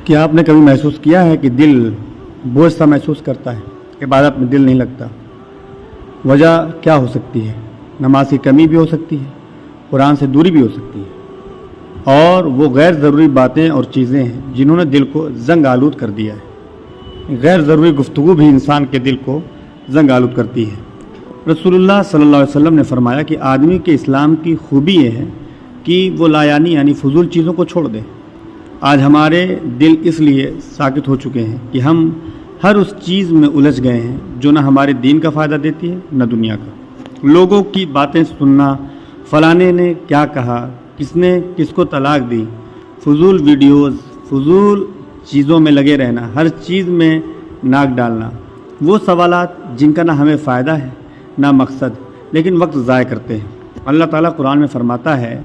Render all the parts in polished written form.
کیا آپ نے کبھی محسوس کیا ہے کہ دل بوجھ سا محسوس کرتا ہے، عبادت میں دل نہیں لگتا؟ وجہ کیا ہو سکتی ہے؟ نماز کی کمی بھی ہو سکتی ہے، قرآن سے دوری بھی ہو سکتی ہے، اور وہ غیر ضروری باتیں اور چیزیں ہیں جنہوں نے دل کو زنگ آلود کر دیا ہے۔ غیر ضروری گفتگو بھی انسان کے دل کو زنگ آلود کرتی ہے۔ رسول اللہ صلی اللہ علیہ وسلم نے فرمایا کہ آدمی کے اسلام کی خوبی یہ ہے کہ وہ لایانی یعنی فضول چیزوں کو چھوڑ دے۔ آج ہمارے دل اس لیے ساکت ہو چکے ہیں کہ ہم ہر اس چیز میں الجھ گئے ہیں جو نہ ہمارے دین کا فائدہ دیتی ہے نہ دنیا کا۔ لوگوں کی باتیں سننا، فلانے نے کیا کہا، کس نے کس کو طلاق دی، فضول ویڈیوز، فضول چیزوں میں لگے رہنا، ہر چیز میں ناک ڈالنا، وہ سوالات جن کا نہ ہمیں فائدہ ہے نہ مقصد، لیکن وقت ضائع کرتے ہیں۔ اللہ تعالیٰ قرآن میں فرماتا ہے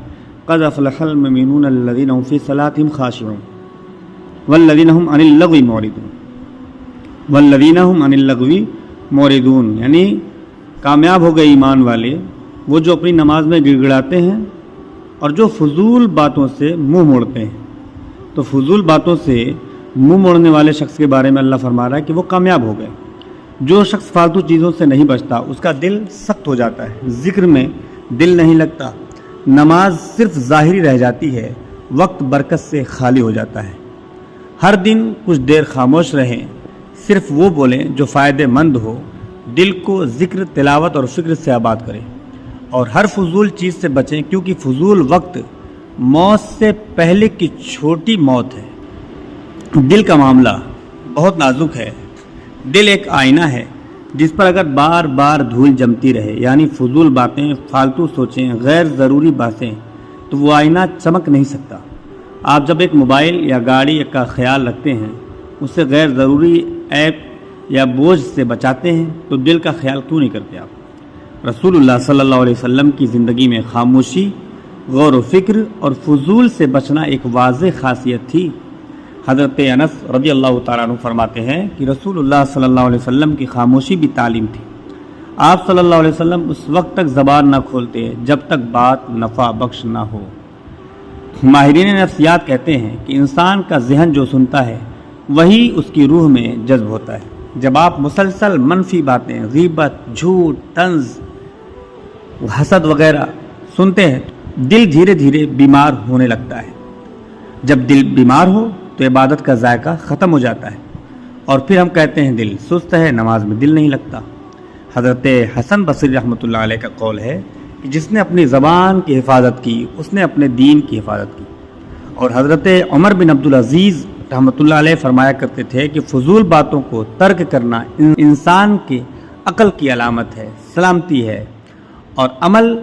قد افلح المؤمنون الذين هم في صلاتهم خاشعون والذين هم عن اللغو معرضون یعنی کامیاب ہو گئے ایمان والے وہ جو اپنی نماز میں گڑ گڑاتے ہیں اور جو فضول باتوں سے منہ موڑتے ہیں۔ تو فضول باتوں سے منہ موڑنے والے شخص کے بارے میں اللہ فرما رہا ہے کہ وہ کامیاب ہو گئے۔ جو شخص فالتو چیزوں سے نہیں بچتا اس کا دل سخت ہو جاتا ہے، ذکر میں دل نہیں لگتا، نماز صرف ظاہری رہ جاتی ہے، وقت برکت سے خالی ہو جاتا ہے۔ ہر دن کچھ دیر خاموش رہیں، صرف وہ بولیں جو فائدہ مند ہو، دل کو ذکر، تلاوت اور فکر سے آباد کریں، اور ہر فضول چیز سے بچیں، کیونکہ فضول وقت موت سے پہلے کی چھوٹی موت ہے۔ دل کا معاملہ بہت نازک ہے۔ دل ایک آئینہ ہے جس پر اگر بار بار دھول جمتی رہے، یعنی فضول باتیں، فالتو سوچیں، غیر ضروری باتیں، تو وہ آئینہ چمک نہیں سکتا۔ آپ جب ایک موبائل یا گاڑی کا خیال رکھتے ہیں، اسے غیر ضروری ایپ یا بوجھ سے بچاتے ہیں، تو دل کا خیال کیوں نہیں کرتے آپ؟ رسول اللہ صلی اللہ علیہ وسلم کی زندگی میں خاموشی، غور و فکر اور فضول سے بچنا ایک واضح خاصیت تھی۔ حضرت انس رضی اللہ تعالیٰ عنہ فرماتے ہیں کہ رسول اللہ صلی اللہ علیہ وسلم کی خاموشی بھی تعلیم تھی۔ آپ صلی اللہ علیہ وسلم اس وقت تک زبان نہ کھولتے جب تک بات نفع بخش نہ ہو۔ ماہرین نفسیات کہتے ہیں کہ انسان کا ذہن جو سنتا ہے وہی اس کی روح میں جذب ہوتا ہے۔ جب آپ مسلسل منفی باتیں، غیبت، جھوٹ، طنز، حسد وغیرہ سنتے ہیں، دل دھیرے دھیرے بیمار ہونے لگتا ہے۔ جب دل بیمار ہو تو عبادت کا ذائقہ ختم ہو جاتا ہے، اور پھر ہم کہتے ہیں دل سست ہے، نماز میں دل نہیں لگتا۔ حضرت حسن بصری رحمۃ اللہ علیہ کا قول ہے کہ جس نے اپنی زبان کی حفاظت کی اس نے اپنے دین کی حفاظت کی۔ اور حضرت عمر بن عبدالعزیز رحمۃ اللہ علیہ فرمایا کرتے تھے کہ فضول باتوں کو ترک کرنا انسان کے عقل کی علامت ہے، سلامتی ہے، اور عمل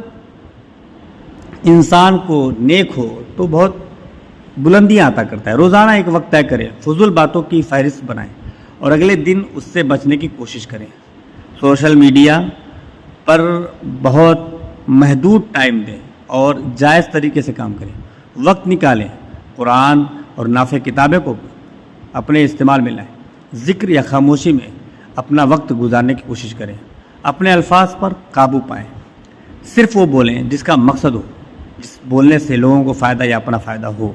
انسان کو نیک ہو تو بہت بلندیاں عطا کرتا ہے۔ روزانہ ایک وقت طے کریں، فضول باتوں کی فہرست بنائیں اور اگلے دن اس سے بچنے کی کوشش کریں۔ سوشل میڈیا پر بہت محدود ٹائم دیں اور جائز طریقے سے کام کریں۔ وقت نکالیں، قرآن اور نافع کتابیں کو اپنے استعمال میں لائیں۔ ذکر یا خاموشی میں اپنا وقت گزارنے کی کوشش کریں۔ اپنے الفاظ پر قابو پائیں، صرف وہ بولیں جس کا مقصد ہو، جس بولنے سے لوگوں کو فائدہ یا اپنا فائدہ ہو۔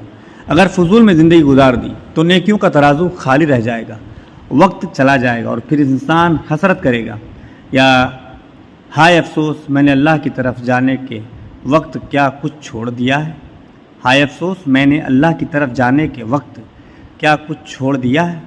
اگر فضول میں زندگی گزار دی تو نیکیوں کا ترازو خالی رہ جائے گا، وقت چلا جائے گا، اور پھر انسان حسرت کرے گا، یا ہائے افسوس میں نے اللہ کی طرف جانے کے وقت کیا کچھ چھوڑ دیا ہے۔ ہائے افسوس میں نے اللہ کی طرف جانے کے وقت کیا کچھ چھوڑ دیا ہے۔